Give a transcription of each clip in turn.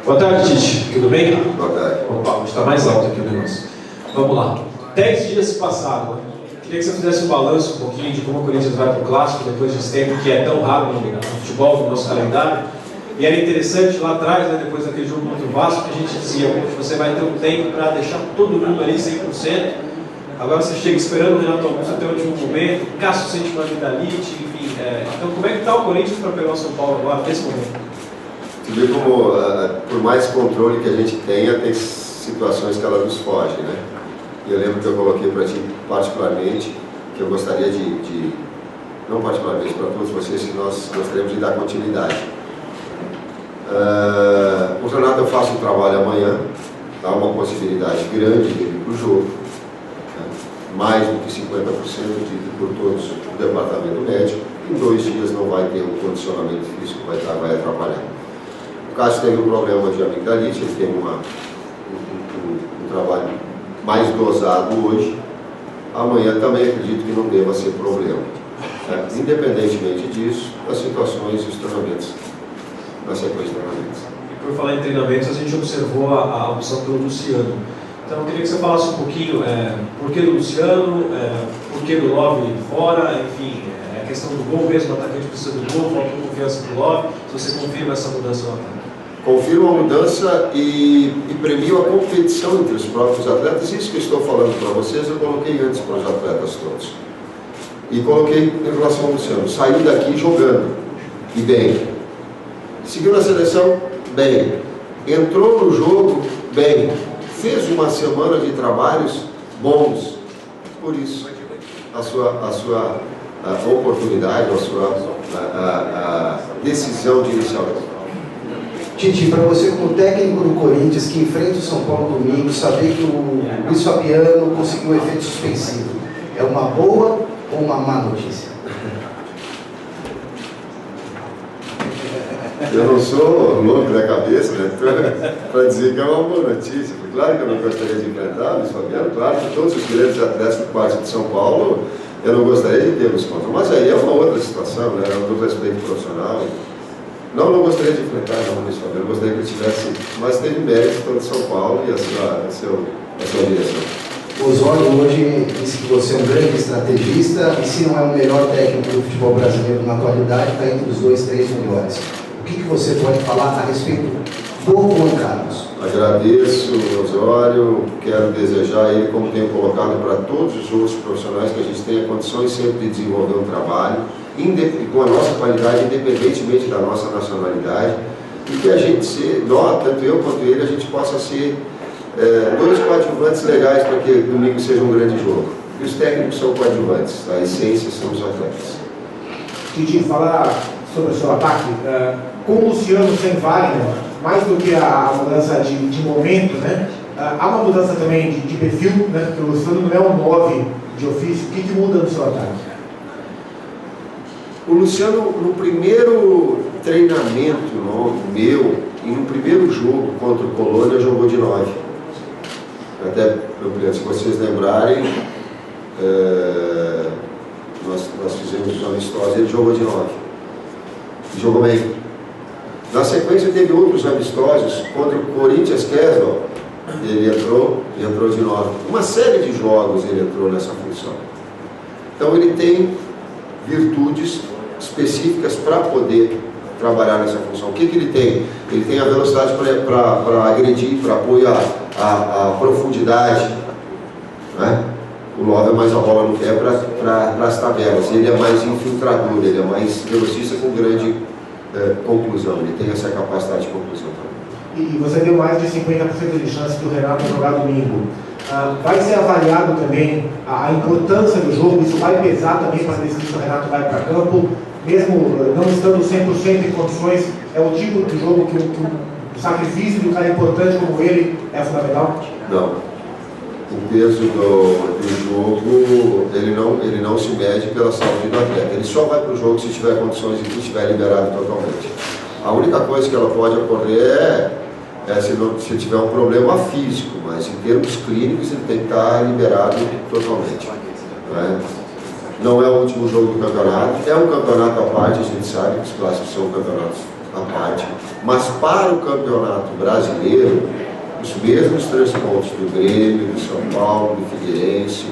Boa tarde, Tite. Tudo bem? Boa tarde. Opa, está mais alto aqui o negócio. Vamos lá. 10 dias se passaram, né? Queria que você fizesse um balanço um pouquinho de como o Corinthians vai para o Clássico depois desse tempo que é tão raro no futebol, no nosso calendário. E era interessante lá atrás, né, depois daquele jogo contra o Vasco, que a gente dizia que você vai ter um tempo para deixar todo mundo ali 100%. Agora você chega esperando o Renato Augusto até o último momento, Cássio sente uma amidalite, enfim. Então como é que está o Corinthians para pegar o São Paulo agora, nesse momento? Você vê como, por mais controle que a gente tenha, tem situações que ela nos foge, né? E eu lembro que eu coloquei para ti, particularmente, que eu gostaria não particularmente para todos vocês, que nós gostaríamos de dar continuidade. O Renato, eu faço um trabalho amanhã, há uma possibilidade grande de ir para o jogo, né? Mais do que 50% dito por todos o departamento médico. Em 2 dias não vai ter um condicionamento físico, vai atrapalhar. O Cássio teve um problema de amigdalite, ele tem um trabalho mais dosado hoje. Amanhã também acredito que não deva ser problema. Certo? Independentemente disso, as situações e os treinamentos, na sequência de treinamentos. E por falar em treinamentos, a gente observou a opção pelo Luciano. Então eu queria que você falasse um pouquinho por que do Luciano, por que do Love fora, enfim, a questão do gol mesmo, o atacante precisa do gol, falta confiança do Love, se você confirma essa mudança no ataque. Confirmo a mudança e premio a competição entre os próprios atletas. Isso que eu estou falando para vocês, eu coloquei antes para os atletas todos. E coloquei em relação ao Luciano. Saiu daqui jogando, e bem. Seguiu na seleção, bem. Entrou no jogo, bem. Fez uma semana de trabalhos bons. Por isso, a sua oportunidade, a sua decisão de iniciar o jogo. Tite, para você como técnico do Corinthians que enfrenta o São Paulo domingo, saber que o Luiz Fabiano conseguiu um efeito suspensivo, é uma boa ou uma má notícia? Eu não sou louco da cabeça, né? Para dizer que é uma boa notícia. Claro que eu não gostaria de enfrentar o Luiz Fabiano, claro que todos os grandes atletas por parte de São Paulo, eu não gostaria de tê-los contra. Mas aí é uma outra situação, né? Do respeito profissional. Não gostaria de enfrentar o Luiz Fabiano, gostaria que ele tivesse, mas teve mérito todo São Paulo e a sua direção. O Osório hoje disse que você é um grande estrategista e se não é o melhor técnico do futebol brasileiro na atualidade, está entre os 2, 3 melhores. O que você pode falar a respeito do Juan Carlos? Agradeço o Osório, quero desejar a ele, como tenho colocado para todos os outros profissionais, que a gente tenha condições sempre de desenvolver um trabalho com a nossa qualidade, independentemente da nossa nacionalidade, e que a gente, tanto eu quanto ele, a gente possa ser 2 coadjuvantes legais para que domingo seja um grande jogo. E os técnicos são coadjuvantes, a essência são os atletas. Tite, falar sobre o seu ataque, com o Luciano sem Wagner, mais do que a mudança de momento, né? Há uma mudança também de perfil, né? Porque o Luciano não é um 9 de ofício. O que muda no seu ataque? O Luciano, no primeiro treinamento meu, e no primeiro jogo contra o Colônia, jogou de 9. Até, se vocês lembrarem, nós fizemos uma amistosa e ele jogou de 9. E jogou bem. Na sequência teve outros amistosos contra o Corinthians Castle, ele entrou de 9. Uma série de jogos ele entrou nessa função. Então ele tem virtudes específicas para poder trabalhar nessa função. O que ele tem? Ele tem a velocidade para agredir, para apoiar a profundidade, né? O Love é mais a bola no pé para as tabelas. Ele é mais infiltrador, ele é mais velocista com grande conclusão. Ele tem essa capacidade de conclusão também. E você deu mais de 50% de chance do Renato jogar domingo. Vai ser avaliado também a importância do jogo, isso vai pesar também para decidir se o Renato vai para campo, mesmo não estando 100% em condições, é o tipo de jogo que o sacrifício do cara importante como ele é fundamental? Não. O peso do jogo, ele não se mede pela saúde do atleta, ele só vai para o jogo se tiver condições e se estiver liberado totalmente. A única coisa que ela pode ocorrer se tiver um problema físico, mas em termos clínicos ele tem que estar liberado totalmente. Né? Não é o último jogo do campeonato, é um campeonato à parte, a gente sabe que os clássicos são campeonatos à parte, mas para o campeonato brasileiro, os mesmos 3 pontos do Grêmio, do São Paulo, do Figueirense,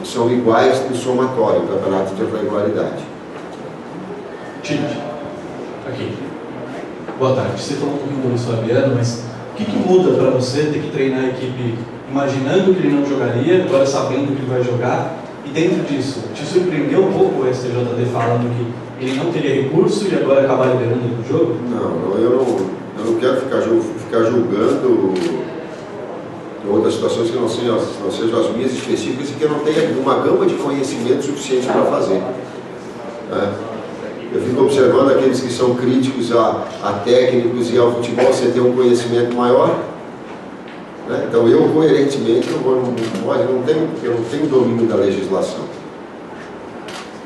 são iguais no somatório, o campeonato de regularidade. Tite, aqui. Boa tarde. Você falou um pouquinho do Luiz Fabiano, mas o que muda para você ter que treinar a equipe imaginando que ele não jogaria, agora sabendo que ele vai jogar? E dentro disso, te surpreendeu um pouco o STJD falando que ele não teria recurso e agora acabar liberando ele do jogo? Não, eu não quero ficar julgando outras situações que não sejam as minhas específicas e que eu não tenha uma gama de conhecimento suficiente para fazer. Eu fico observando aqueles que são críticos a técnicos e ao futebol, você tem um conhecimento maior. Então eu, coerentemente, eu não tenho domínio da legislação.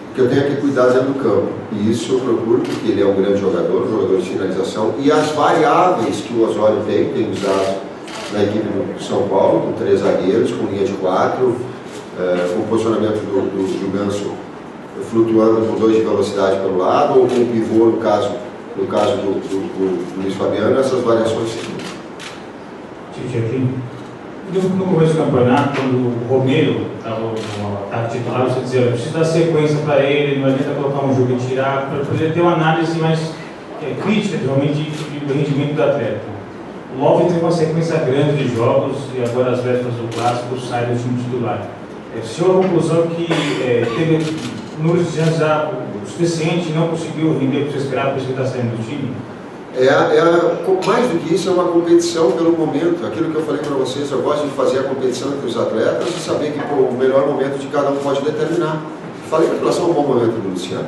O que eu tenho é que cuidar dentro do campo. E isso eu procuro, porque ele é um grande jogador de finalização. E as variáveis que o Osório tem usado na equipe do São Paulo, com 3 zagueiros, com linha de 4, com o posicionamento do Ganso flutuando com 2 de velocidade pelo lado, ou com o pivô, no caso do Luiz Fabiano, essas variações sim. No começo do campeonato, quando o Romero estava titular, você dizia, eu preciso dar sequência para ele, não adianta colocar um jogo e tirar, para poder ter uma análise mais crítica, realmente, do rendimento do atleta. O Love tem uma sequência grande de jogos e agora as vésperas do clássico sai do time titular. Chegou à conclusão que teve números de anos já o suficiente e não conseguiu render o que você esperava, por isso que está saindo do time? Mais do que isso, é uma competição pelo momento. Aquilo que eu falei para vocês, eu gosto de fazer a competição entre os atletas e saber que o melhor momento de cada um pode determinar. Falei em relação ao bom momento do Luciano.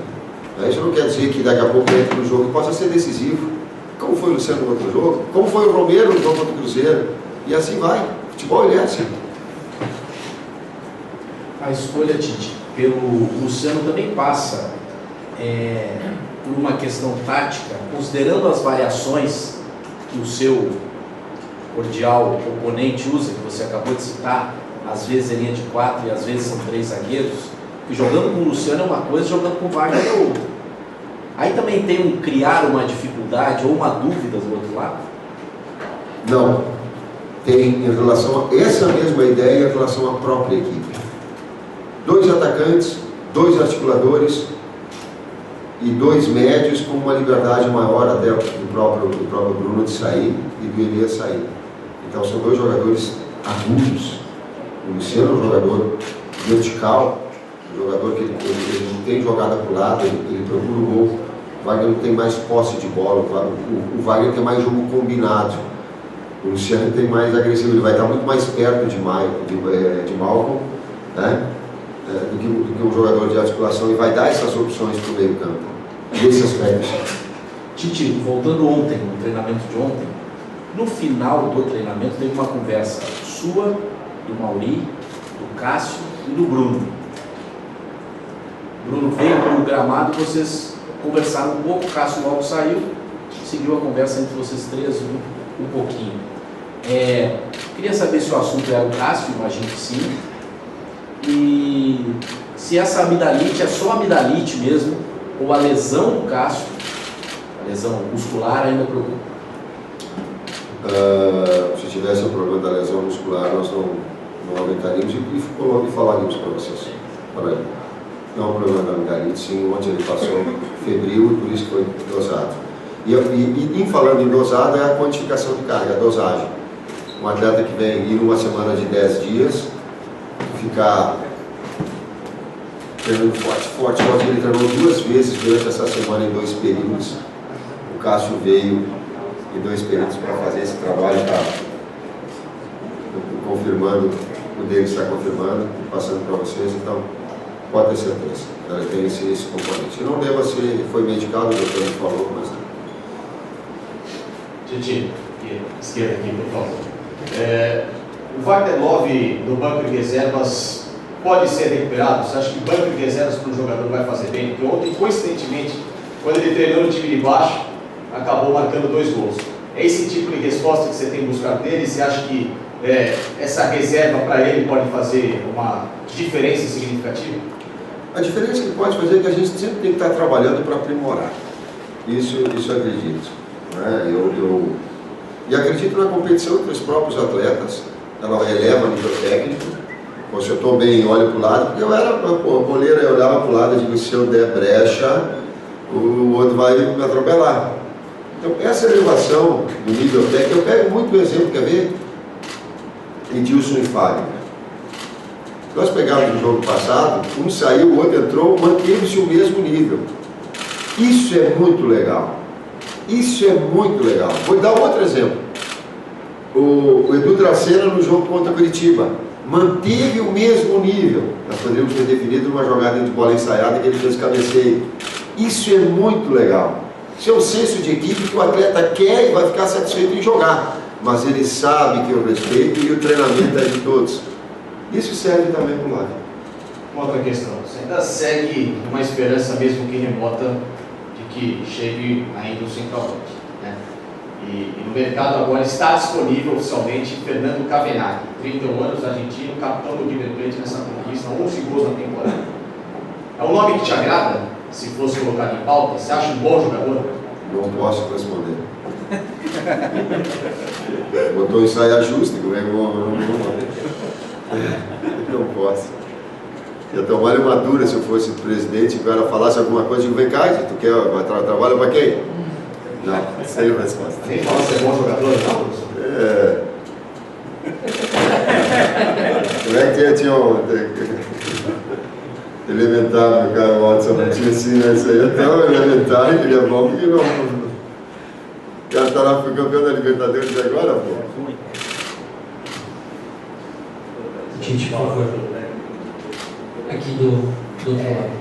Isso não quer dizer que daqui a pouco ele entre no jogo e possa ser decisivo. Como foi o Luciano no outro jogo? Como foi o Romero no jogo contra o Cruzeiro? E assim vai. Futebol ele é assim. A escolha, Tite, pelo Luciano também passa por uma questão tática, considerando as variações que o seu cordial oponente usa, que você acabou de citar, às vezes é linha de 4 e às vezes são 3 zagueiros, e jogando com o Luciano é uma coisa, jogando com o Wagner é outra. Aí também tem criar uma dificuldade ou uma dúvida do outro lado? Não. Tem em relação a essa mesma ideia em relação à própria equipe. 2 atacantes, 2 articuladores e 2 médios com uma liberdade maior até do próprio Bruno de sair e do Elias sair. Então são 2 jogadores agudos. O Luciano é um jogador vertical, um jogador que ele não tem jogada para o lado, ele procura o gol. O Wagner tem mais posse de bola, o Wagner tem mais jogo combinado. O Luciano tem mais agressivo, ele vai estar muito mais perto de Malcolm, né? Do que um jogador de articulação, e vai dar essas opções para o meio campo, nesse aspecto. Tite, voltando ontem, no treinamento de ontem, no final do treinamento teve uma conversa sua, do Mauri, do Cássio e do Bruno. O Bruno veio para o gramado, vocês conversaram um pouco, o Cássio logo saiu, seguiu a conversa entre vocês 3 um pouquinho. Queria saber se o assunto era o Cássio, imagino que sim. E se essa amidalite é só amidalite mesmo, ou a lesão do Cássio, a lesão muscular, ainda preocupa? Se tivesse o problema da lesão muscular, nós não aumentaríamos e falaríamos para vocês. Não é um problema da amidalite, sim, onde ele passou febril e por isso foi dosado. E falando em dosado, é a quantificação de carga, a dosagem. Um atleta que vem ir uma semana de 10 dias, ficar treinando forte, ele treinou 2 vezes durante essa semana em 2 períodos. O Cássio veio em 2 períodos para fazer esse trabalho, está confirmando, o dele está confirmando, passando para vocês, então pode ter certeza, ele tem esse componente. E não deva ser, foi medicado, o doutor me falou, mas não. Titi, esquerda aqui, por favor. O Wagner Love no banco de reservas pode ser recuperado? Você acha que o banco de reservas para o jogador vai fazer bem? Porque ontem, coincidentemente, quando ele treinou no time de baixo, acabou marcando 2 gols. É esse tipo de resposta que você tem buscado dele? Você acha que essa reserva para ele pode fazer uma diferença significativa? A diferença que pode fazer é que a gente sempre tem que estar trabalhando para aprimorar. Isso eu acredito. Né? E acredito na competição entre os próprios atletas. Ela eleva o nível técnico. Se eu estou bem, olho para o lado, porque eu era goleiro, eu olhava para o lado e digo, se eu der brecha, o outro vai me atropelar. Então, essa elevação do nível técnico, eu pego muito o exemplo, quer ver? Edilson e Fagner. Nós pegávamos no jogo passado, um saiu, o outro entrou, manteve-se o mesmo nível. Isso é muito legal. Isso é muito legal. Vou dar outro exemplo. O Edu Dracena no jogo contra Curitiba manteve o mesmo nível. Nós poderíamos ter definido uma jogada de bola ensaiada que ele fez cabeceio. Isso é muito legal. Isso é um senso de equipe que o atleta quer e vai ficar satisfeito em jogar. Mas ele sabe que o respeito e o treinamento é de todos. Isso serve também para o lado. Uma outra questão. Você ainda segue uma esperança, mesmo que remota, de que chegue ainda o centroavante, né? E no mercado agora está disponível oficialmente Fernando Cavenaghi, 31 anos, argentino, capitão do River Plate nessa conquista, 11 gols na temporada. É um nome que te agrada, se fosse colocado em pauta? Você acha um bom jogador? Não posso responder. Botou ensaio justo, como é que não posso. Eu tomaria uma dura se eu fosse presidente e o cara falasse alguma coisa, eu digo, vem cá, tu quer trabalho para quem? Não, sem resposta. Nem fala se é bom jogador, não, professor? Como é que tinha um elementar, meu cara, o Watson tinha assim, né? Isso aí é tão elementar que ele é bom que não. O cara tá lá, foi campeão da Libertadores agora, pô. Tite, por favor. Aqui do outro lado.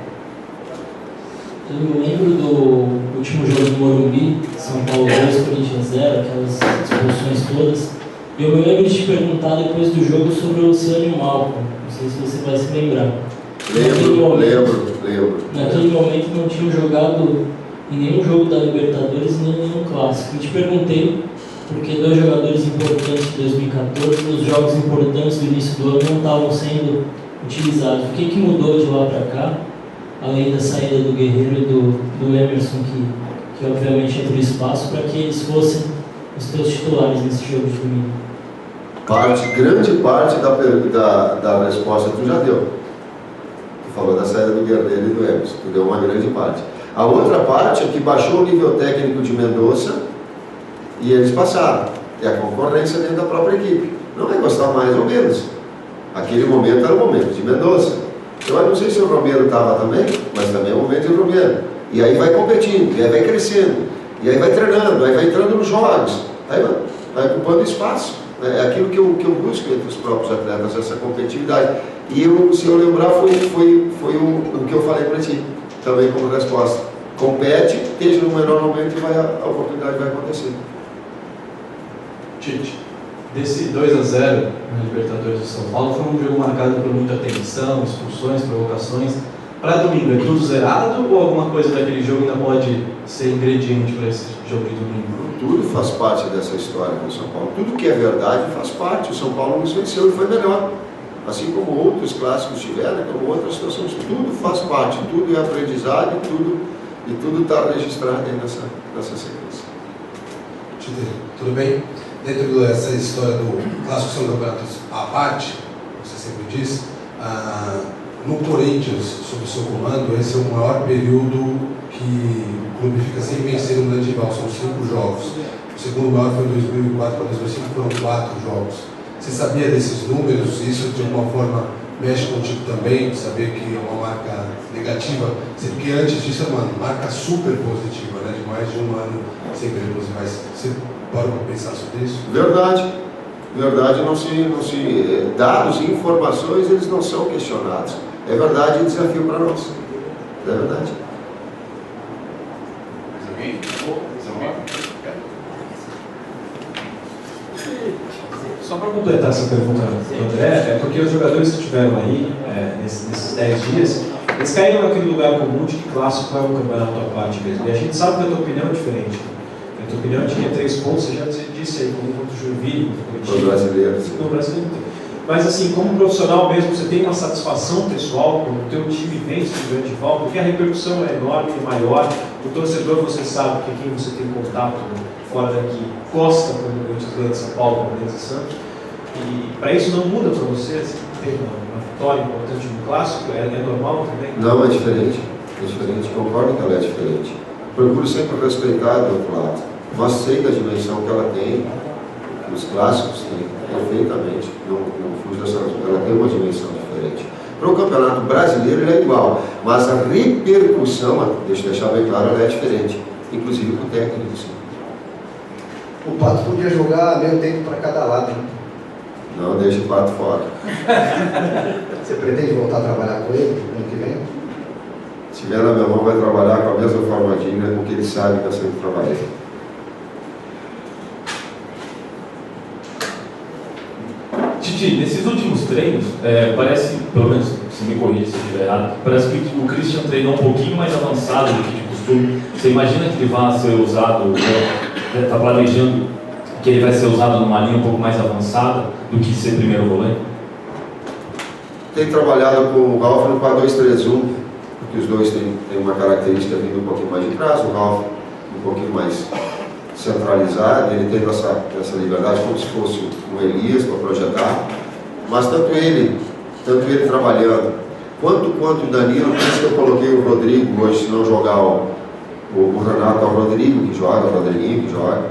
Eu me lembro do último jogo do Morumbi, São Paulo 2, Corinthians 0, aquelas expulsões todas. E eu me lembro de te perguntar depois do jogo sobre o Luciano e o Malcom. Não sei se você vai se lembrar. Lembro. Naquele momento não tinham jogado em nenhum jogo da Libertadores nem nenhum clássico. Eu te perguntei porque dois jogadores importantes de 2014, nos jogos importantes do início do ano, não estavam sendo utilizados. O que mudou de lá para cá, além da saída do Guerreiro e do Emerson, que obviamente abriu espaço para que eles fossem os teus titulares nesse jogo de domingo? Grande parte da resposta tu já deu. Tu falou da saída do Guerreiro e do Emerson, tu deu uma grande parte. A outra parte é que baixou o nível técnico de Mendonça e eles passaram. É a concorrência dentro da própria equipe. Não é gostar mais ou menos. Aquele momento era o momento de Mendonça. Eu não sei se o Romero estava também, mas também é o momento de Romero. E aí vai competindo, e aí vai crescendo, e aí vai treinando, aí vai entrando nos jogos, aí vai ocupando espaço. É aquilo que eu busco entre os próprios atletas, essa competitividade. E se eu lembrar, foi o que eu falei para ti, também como resposta. Compete, esteja no menor momento e a oportunidade vai acontecer. Tite, desse 2-0 na Libertadores de São Paulo, foi um jogo marcado por muita tensão, expulsões, provocações. Para domingo, é tudo zerado ou alguma coisa daquele jogo ainda pode ser ingrediente para esse jogo de domingo? Tudo faz parte dessa história do São Paulo. Tudo que é verdade faz parte. O São Paulo nos venceu e foi melhor. Assim como outros clássicos tiveram, como outras situações. Tudo faz parte, tudo é aprendizado e tudo está registrado aí nessa sequência. Tudo bem? Dentro dessa história do clássico são campeonatos à parte, você sempre diz, no Corinthians, sob o seu comando, esse é o maior período que o clube fica sem vencer um grande rival, são 5 jogos. O segundo maior foi em 2004 para 2005, foram 4 jogos. Você sabia desses números? Isso de alguma forma mexe contigo também, de saber que é uma marca negativa? Porque antes disso é uma marca super positiva, né? De mais de um ano sem perder os rivais. Você pode pensar sobre isso? Verdade, dados e informações eles não são questionados. É verdade, é um desafio para nós. É verdade. Só para completar essa pergunta do André, é porque os jogadores que estiveram aí, nesses 10 dias, eles caíram naquele lugar comum de que clássico é um campeonato à parte mesmo. E a gente sabe que a tua opinião é diferente. A tua opinião tinha 3 pontos, você já disse aí, como contra o Joinville, no brasileiro. No brasileiro. Mas assim, como profissional mesmo, você tem uma satisfação pessoal quando o teu time vence um grande rival, porque a repercussão é enorme e maior. O torcedor, você sabe que quem você tem contato fora daqui gosta quando o Corinthians ganha de São Paulo, Palmeiras e Santos. E para isso não muda para você, assim, ter uma vitória importante no clássico, é normal também? Não, é diferente. É diferente, concordo que ela é diferente. Procuro sempre respeitar do outro lado. Mas sei da dimensão que ela tem, os clássicos têm, perfeitamente. Não fujo dessa razão. Ela tem uma dimensão diferente. Para o Campeonato Brasileiro ele é igual, mas a repercussão, deixa eu deixar bem claro, ela é diferente. Inclusive com o técnico, sim. O Pato podia jogar meio tempo para cada lado, né? Não, deixa o Pato fora. Você pretende voltar a trabalhar com ele no ano que vem? Se tiver na minha mão, vai trabalhar com a mesma forma digna com que ele sabe que eu sempre trabalhei. Titi, nesses últimos treinos, parece, pelo menos se me corrija se eu estiver errado, parece que o Christian treinou um pouquinho mais avançado do que de costume. Você imagina que ele vai ser usado, está planejando que ele vai ser usado numa linha um pouco mais avançada do que ser primeiro volante? Tem trabalhado com o Ralf no 4-2-3-1, porque os dois têm uma característica vindo um pouquinho mais de trás, o Ralf um pouquinho mais centralizado, ele tendo essa liberdade como se fosse um Elias para projetar, mas tanto ele trabalhando, quanto o Danilo, por isso que eu coloquei o Rodrigo hoje, se não jogar o Renato, é o Rodrigo que joga, o Rodriguinho que joga,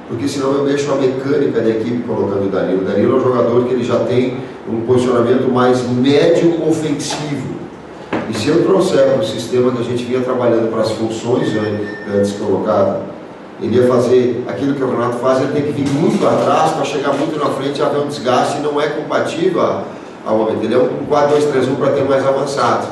porque senão eu mexo a mecânica da equipe colocando o Danilo. O Danilo é um jogador que ele já tem um posicionamento mais médio ofensivo. E se eu trouxer para o sistema que a gente vinha trabalhando para as funções antes colocado, ele ia fazer aquilo que o Renato faz, ele tem que vir muito atrás para chegar muito na frente e haver um desgaste, e não é compatível ao momento. Ele é um 4-2-3-1 para ter mais avançado.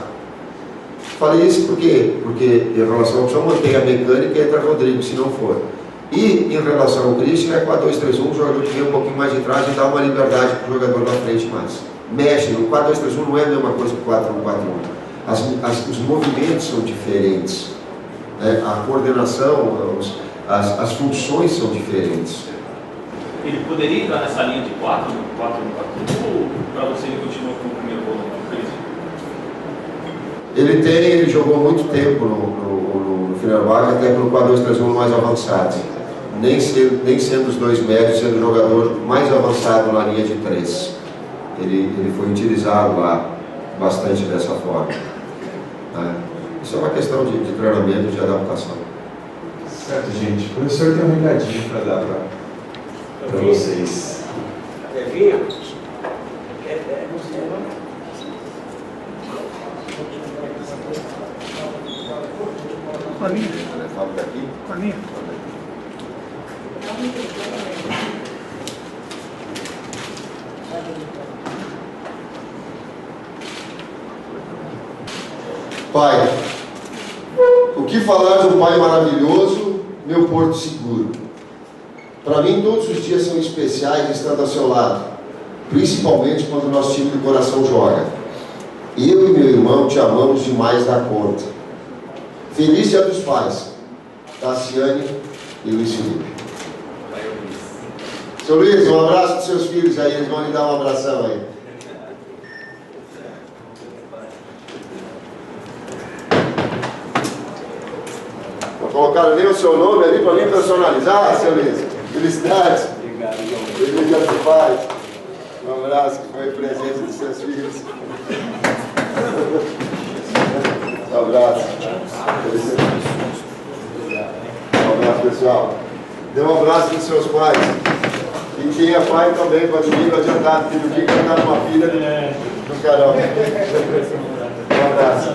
Falei isso por quê? Porque em relação ao opção, mantém a mecânica e entra Rodrigo, se não for. E em relação ao Christian, é 4-2-3-1, o jogador que vem um pouquinho mais de trás e dá uma liberdade para o jogador na frente mais. Mexe, o 4-2-3-1 não é a mesma coisa que o 4-1-4-1. Os movimentos são diferentes, né? A coordenação, as funções são diferentes. Ele poderia entrar nessa linha de 4-1-4-1 ou para você ele continua com o primeiro volante, o Christian? Ele jogou muito tempo no Fenerbahçe, até pelo 4-2-3-1 mais avançado. Nem sendo os dois médios, sendo o jogador mais avançado na linha de 3. Ele foi utilizado lá bastante dessa forma. Isso é uma questão de treinamento, de adaptação. Certo, gente. O professor tem um recadinho para dar para vocês. Quer vir? Fala daqui. Pai, o que falar de um pai maravilhoso, meu porto seguro? Para mim, todos os dias são especiais estando ao seu lado, principalmente quando o nosso time do coração joga. Eu e meu irmão te amamos demais da conta. Feliz Dia dos Pais, Tassiane e Luiz Felipe. Seu Luiz, um abraço dos seus filhos aí, eles vão lhe dar um abração aí. Não colocaram nem o seu nome ali para mim personalizar, seu Luiz. Felicidades. Obrigado, João. Feliz Dia dos Pais. Um abraço, que foi presente dos seus filhos. Um abraço. Um abraço, pessoal. Dê um abraço dos seus pais. E quem é pai também, para domingo adiantado, filho que cantar uma filha do caramba. Um abraço.